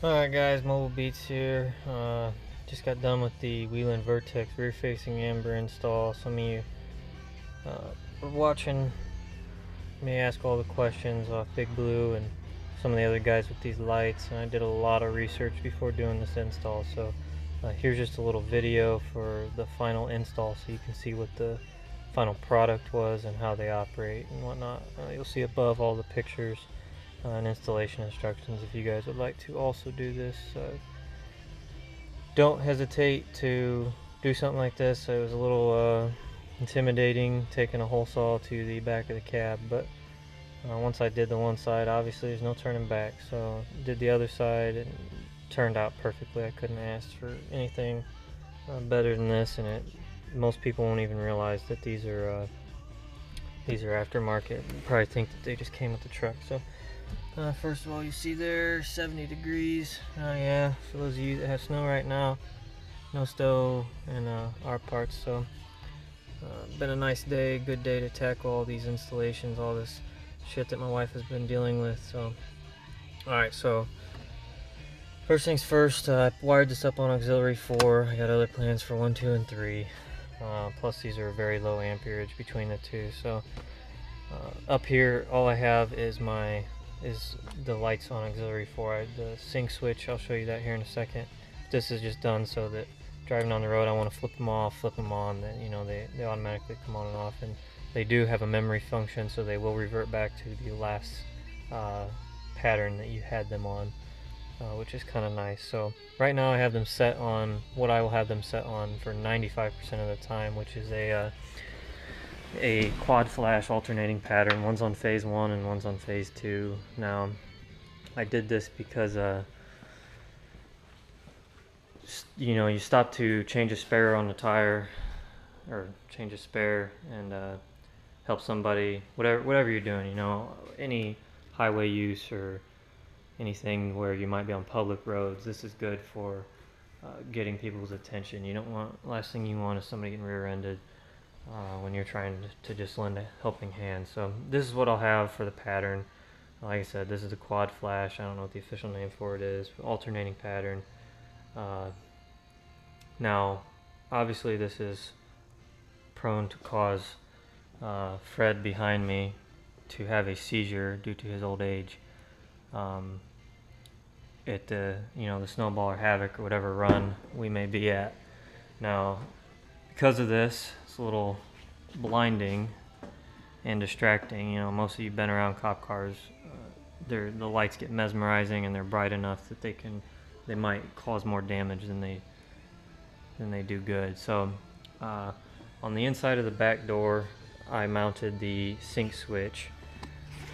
Alright guys, Mobile Beats here. Just got done with the Whelen Vertex rear facing amber install. Some of you were watching me ask all the questions off Big Blue and some of the other guys with these lights, and I did a lot of research before doing this install. So here's just a little video for the final install so you can see what the final product was and how they operate and whatnot. You'll see above all the pictures and installation instructions if you guys would like to also do this. Don't hesitate to do something like this. It was a little intimidating taking a hole saw to the back of the cab, but once I did the one side, obviously there's no turning back, so did the other side and it turned out perfectly. I couldn't ask for anything better than this, and most people won't even realize that these are aftermarket. You probably think that they just came with the truck. So first of all, you see there 70 degrees. Oh yeah, for those of you that have snow right now, no snow in our parts. So been a nice day, good day to tackle all these installations, all this shit that my wife has been dealing with. So alright, so first things first, I wired this up on auxiliary 4. I got other plans for 1, 2, and 3. Plus these are very low amperage between the two. So up here, all I have is the lights on auxiliary 4. The sync switch, I'll show you that here in a second. This is just done so that driving on the road, I want to flip them off, flip them on, then they automatically come on and off. And they do have a memory function, so they will revert back to the last pattern that you had them on, which is kind of nice. So right now I have them set on what I will have them set on for 95% of the time, which is a quad flash alternating pattern. One's on phase 1 and one's on phase 2. Now I did this because you stop to change a spare on the tire, or change a spare, and help somebody, whatever you're doing, any highway use or anything where you might be on public roads. This is good for getting people's attention. You don't want, last thing you want is somebody getting rear-ended when you're trying to just lend a helping hand. So this is what I'll have for the pattern. Like I said, this is a quad flash. I don't know what the official name for it is. Alternating pattern. Now, obviously this is prone to cause Fred behind me to have a seizure due to his old age. At the snowball or havoc or whatever run we may be at. Now, because of this, it's a little blinding and distracting. Most of you have been around cop cars. The lights get mesmerizing and they're bright enough that they might cause more damage than they do good. So on the inside of the back door, I mounted the sync switch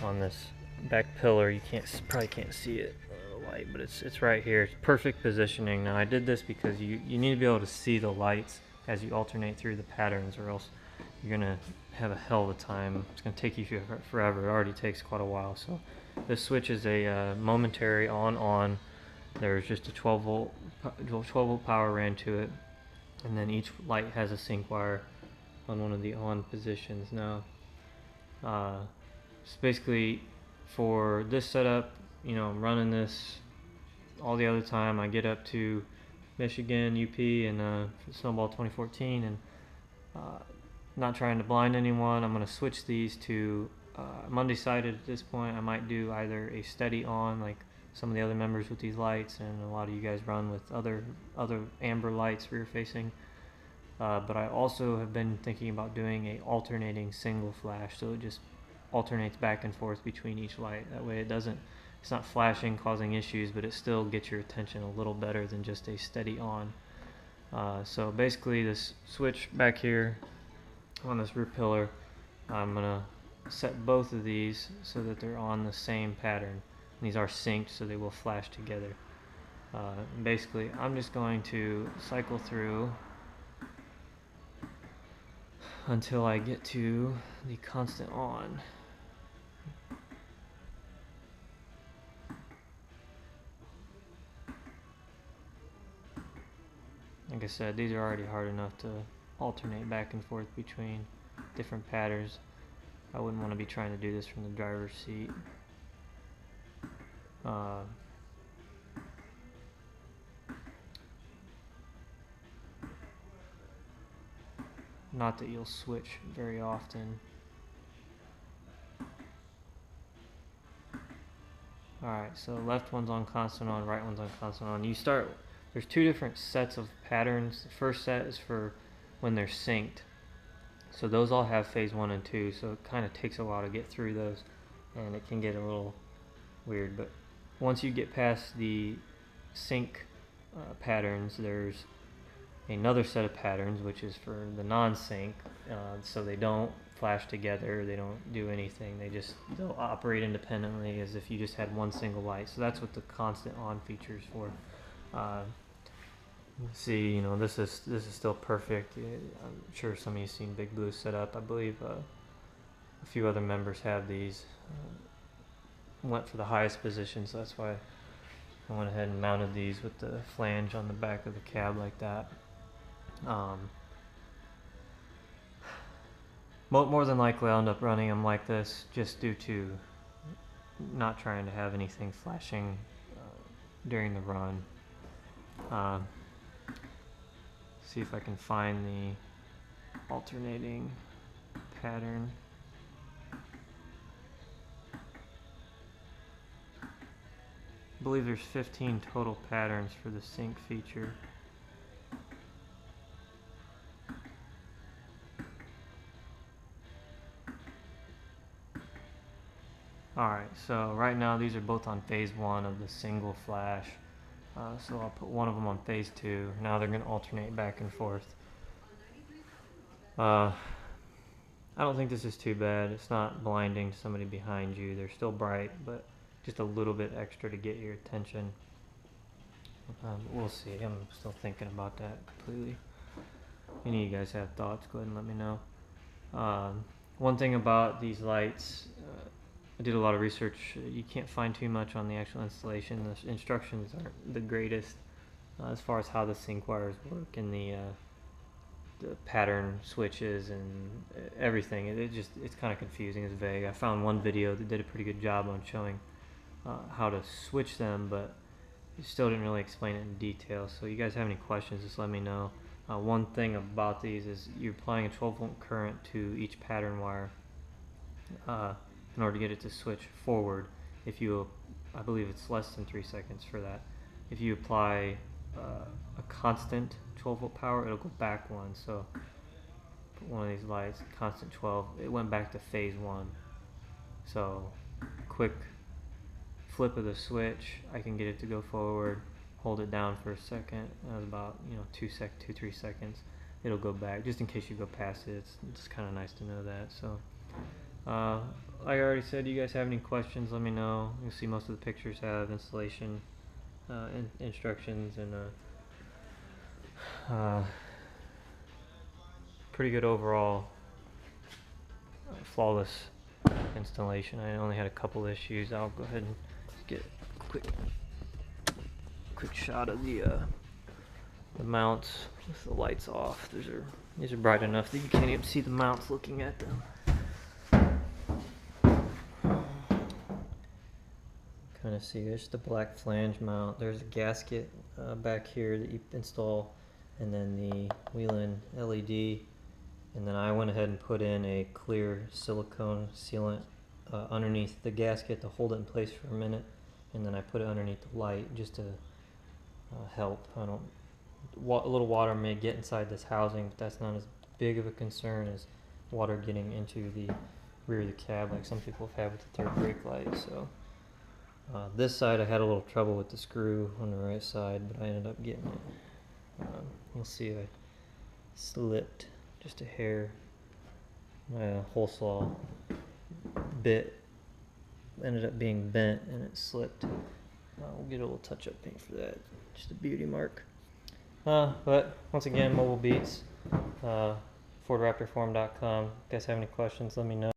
on this back pillar. You probably can't see it light, but it's right here. It's perfect positioning. Now I did this because you need to be able to see the lights as you alternate through the patterns, or else you're gonna have a hell of a time. It's gonna take you forever. It already takes quite a while. So this switch is a momentary on. There's just a 12 volt power ran to it, and then each light has a sync wire on one of the on positions. Now it's basically for this setup. I'm running this all the other time. I get up to Michigan, UP, and Snowball 2014, and not trying to blind anyone. I'm going to switch these to I'm undecided at this point. I might do either a steady on, like some of the other members with these lights, and a lot of you guys run with other amber lights rear facing. But I also have been thinking about doing a alternating single flash, so it just alternates back and forth between each light. That way it's not flashing, causing issues, but it still gets your attention a little better than just a steady on. So basically this switch back here on this rear pillar, I'm gonna set both of these so that they're on the same pattern. And these are synced, so they will flash together. Basically, I'm just going to cycle through until I get to the constant on. Like I said, these are already hard enough to alternate back and forth between different patterns. I wouldn't want to be trying to do this from the driver's seat. not that you'll switch very often. Alright, so left one's on constant on, right one's on constant on. There's two different sets of patterns. The first set is for when they're synced. So those all have phase 1 and 2, so it kind of takes a while to get through those, and it can get a little weird. But once you get past the sync patterns, there's another set of patterns, which is for the non-sync, so they don't flash together, they don't do anything, they'll operate independently as if you just had one single light. So that's what the constant on feature is for. See, you know, this is still perfect. I'm sure some of you have seen Big Blue set up. I believe a few other members have these. Went for the highest position, so that's why I went ahead and mounted these with the flange on the back of the cab like that. More than likely I'll end up running them like this, just due to not trying to have anything flashing during the run. See if I can find the alternating pattern. I believe there's 15 total patterns for the sync feature. Alright, so right now these are both on phase 1 of the single flash. So I'll put one of them on phase 2. Now they're going to alternate back and forth. I don't think this is too bad. It's not blinding to somebody behind you. They're still bright, but just a little bit extra to get your attention. We'll see. I'm still thinking about that completely. If any of you guys have thoughts, go ahead and let me know. One thing about these lights, I did a lot of research. You can't find too much on the actual installation. The instructions aren't the greatest as far as how the sync wires work and the pattern switches and everything. It's kind of confusing. It's vague. I found one video that did a pretty good job on showing how to switch them, but it still didn't really explain it in detail. So you guys have any questions, just let me know. One thing about these is you're applying a 12-volt current to each pattern wire in order to get it to switch forward. I believe it's less than 3 seconds for that. If you apply a constant 12-volt power, it'll go back one. So put one of these lights, constant 12, it went back to phase 1. So quick flip of the switch, I can get it to go forward, hold it down for a second. That was about 2-3 seconds. It'll go back, just in case you go past it. It's kind of nice to know that. So like I already said, you guys have any questions, let me know. You'll see most of the pictures have installation instructions and pretty good overall flawless installation. I only had a couple issues. I'll go ahead and get a quick shot of the mounts with the lights off. These are bright enough that you can't even see the mounts looking at them. Kind of see there's the black flange mount. There's a gasket back here that you install, and then the Whelen LED, and then I went ahead and put in a clear silicone sealant underneath the gasket to hold it in place for a minute, and then I put it underneath the light just to help. A little water may get inside this housing, but that's not as big of a concern as water getting into the rear of the cab like some people have had with the third brake light. So this side I had a little trouble with the screw on the right side, but I ended up getting it. You'll see I slipped just a hair. My hole saw bit ended up being bent and it slipped. We'll get a little touch-up paint for that, just a beauty mark. But once again, Mobile Beats, FordRaptorForum.com. If you guys have any questions, let me know.